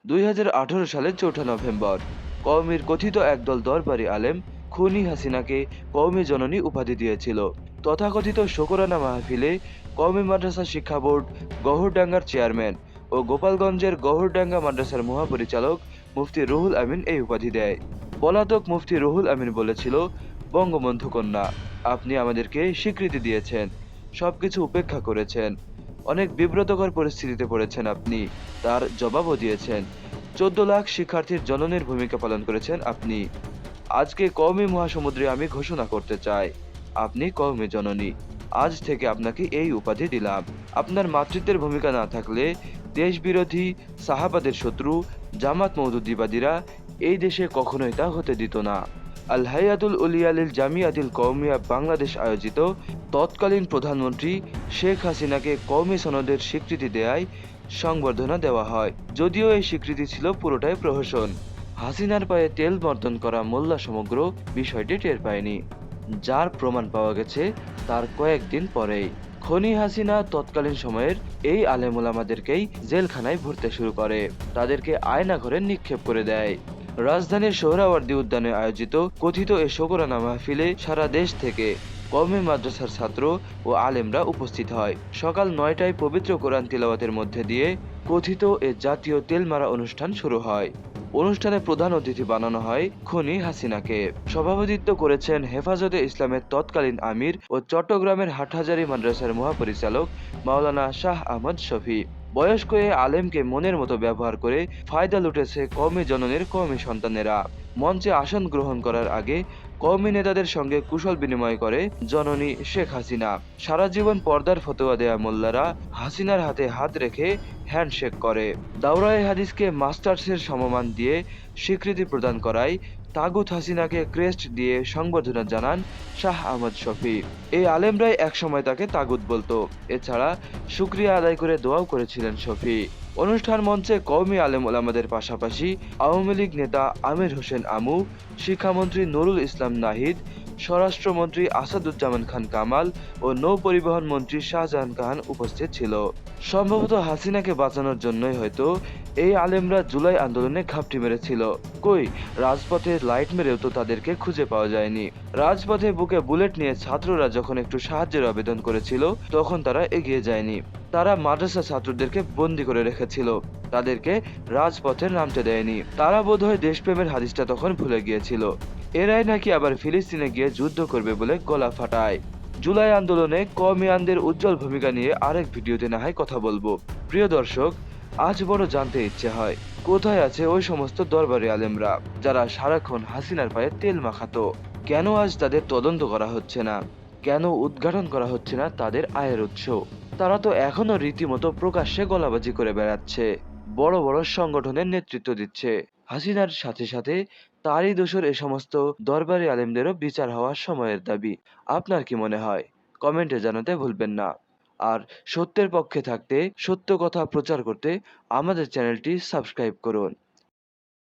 2018 সালের 4 নভেম্বর কওমির কথিত একদল দরবারি আলেম খুনি হাসিনাকে কওমি জননী উপাধি দিয়েছিল। তথাকথিত শোকরানা মাহফিলে কওমি মাদ্রাসা শিক্ষা বোর্ড গওহরডাঙ্গার চেয়ারম্যান ও গোপালগঞ্জের গওহরডাঙ্গা মাদ্রাসার মহাপরিচালক মুফতি রুহুল আমিন এই উপাধি দেয়। পলাতক মুফতি রুহুল আমিন বলেছিল, বঙ্গবন্ধু কন্যা, আপনি আমাদেরকে স্বীকৃতি দিয়েছেন, সবকিছু উপেক্ষা করেছেন, অনেক বিব্রতকর পরিস্থিতিতে পড়েছেন আপনি, তার জবাবও দিয়েছেন। 14 লাখ শিক্ষার্থীর জননীর ভূমিকা পালন করেছেন আপনি। আজকে কওমি মহাসমুদ্রে আমি ঘোষণা করতে চাই, আপনি কওমি জননী। আজ থেকে আপনাকে এই উপাধি দিলাম। আপনার মাতৃত্বের ভূমিকা না থাকলে দেশ বিরোধী সাহাবাদের শত্রু জামাত মওদুদিবাদীরা এই দেশে কখনোই তা হতে দিত না। আল হায়াতুল উলিয়া লিল জামিয়াতিল কওমিয়া বাংলাদেশ আয়োজিত তৎকালীন প্রধানমন্ত্রী শেখ হাসিনাকে কওমি সনদের স্বীকৃতি দেয়ায় সংবর্ধনা দেওয়া হয়। যদিও এই স্বীকৃতি ছিল পুরোটাই প্রহসন। হাসিনার পায়ে তেল বর্তন করা মোল্লা সমগ্র বিষয়টি টের পায়নি। যার প্রমাণ পাওয়া গেছে তার কয়েকদিন পরেই। খনি হাসিনা তৎকালীন সময়ের এই আলেমুলামাদেরকেই জেলখানায় ভরতে শুরু করে, তাদেরকে আয়না ঘরে নিক্ষেপ করে দেয়। রাজধানীর সোহরাওয়ার্দী উদ্যানে আয়োজিত কথিত এ শোকরানা মাহফিলে সারা দেশ থেকে কওমি মাদ্রাসার ছাত্র ও আলেমরা উপস্থিত হয়। সকাল 9টায় পবিত্র কোরআন তিলাওয়াতের মধ্যে দিয়ে কথিত এ জাতীয় তেলমারা অনুষ্ঠান শুরু হয়। অনুষ্ঠানে প্রধান অতিথি বানানো হয় খনি হাসিনাকে। সভাপতিত্ব করেছেন হেফাজতে ইসলামের তৎকালীন আমির ও চট্টগ্রামের হাটহাজারী মাদ্রাসার মহাপরিচালক মাওলানা শাহ আহমদ শফি। বয়স্ক এ আলেমকে মনের মতো ব্যবহার করে ফায়দা লুটেছে কওমি জননীর কওমি সন্তানেরা। মঞ্চে আসন গ্রহণ করার আগে কওমি নেতাদের সঙ্গে কুশল বিনিময় করে জননী শেখ হাসিনা। সারা জীবন পর্দার ফতোয়া দেয়া মোল্লারা হাসিনার হাতে হাত রেখে হ্যান্ডশেক করে। দাওরায়ে হাদিসকে মাস্টার্সের সমমান দিয়ে স্বীকৃতি প্রদান করায় তাগুত হাসিনাকে ক্রেস্ট দিয়ে সংবর্ধনা জানান শাহ আহমদ শফি। এই আলেমরাই একসময় তাকে তাগুত বলতো। এছাড়া শুকরিয়া আদায় করে দোয়াও করেছিলেন শফি। অনুষ্ঠান মঞ্চে কওমি আলেম ওলামাদের পাশাপাশি আওয়ামী লীগ নেতা আমির হোসেন আমু, শিক্ষামন্ত্রী নুরুল ইসলাম নাহিদ, স্বরাষ্ট্রমন্ত্রী আসাদুজ্জামান খান কামাল ও নৌ পরিবহন মন্ত্রী শাহজাহান খান উপস্থিত ছিল। সম্ভবত হাসিনাকে বাঁচানোর জন্যই হয়তো এই আলেমরা জুলাই আন্দোলনে ঘাপটি মেরেছিল। কই, রাজপথে লাইট মেরেও তো তাদেরকে খুঁজে পাওয়া যায়নি। রাজপথে বুকে বুলেট নিয়ে ছাত্ররা যখন একটু সাহায্যের আবেদন করেছিল তখন তারা এগিয়ে যায়নি। তারা মাদ্রাসা ছাত্রদেরকে বন্দি করে রেখেছিল, তাদেরকে রাজপথে নামতে দেয়নি। তারা বোধহয় দেশপ্রেমের হাদিসটা তখন ভুলে গিয়েছিল। এরাই নাকি আবার ফিলিস্তিনে গিয়ে যুদ্ধ করবে বলে গলা ফাটায়। জুলাই আন্দোলনে কওমিয়ানদের উজ্জ্বল ভূমিকা নিয়ে আরেক ভিডিওতে না হয় কথা বলবো। প্রিয় দর্শক, আজ বড় জানতে ইচ্ছে হয়, কোথায় আছে ওই সমস্ত দরবারি আলেমরা যারা সারাক্ষণ হাসিনার পায়ে তেল মাখাতো? কেন আজ তাদের তদন্ত করা হচ্ছে না? কেন উদ্ঘাটন করা হচ্ছে না তাদের আয়ের উৎস? তারা তো এখনো রীতিমতো প্রকাশ্যে গলাবাজি করে বেড়াচ্ছে, বড় বড় সংগঠনের নেতৃত্ব দিচ্ছে। হাসিনার সাথে সাথে তারই দোসর এ সমস্ত দরবারি আলেমদেরও বিচার হওয়ার সময়ের দাবি। আপনার কি মনে হয়? কমেন্টে জানাতে ভুলবেন না। আর সত্যের পক্ষে থাকতে, সত্য কথা প্রচার করতে আমাদের চ্যানেলটি সাবস্ক্রাইব করুন।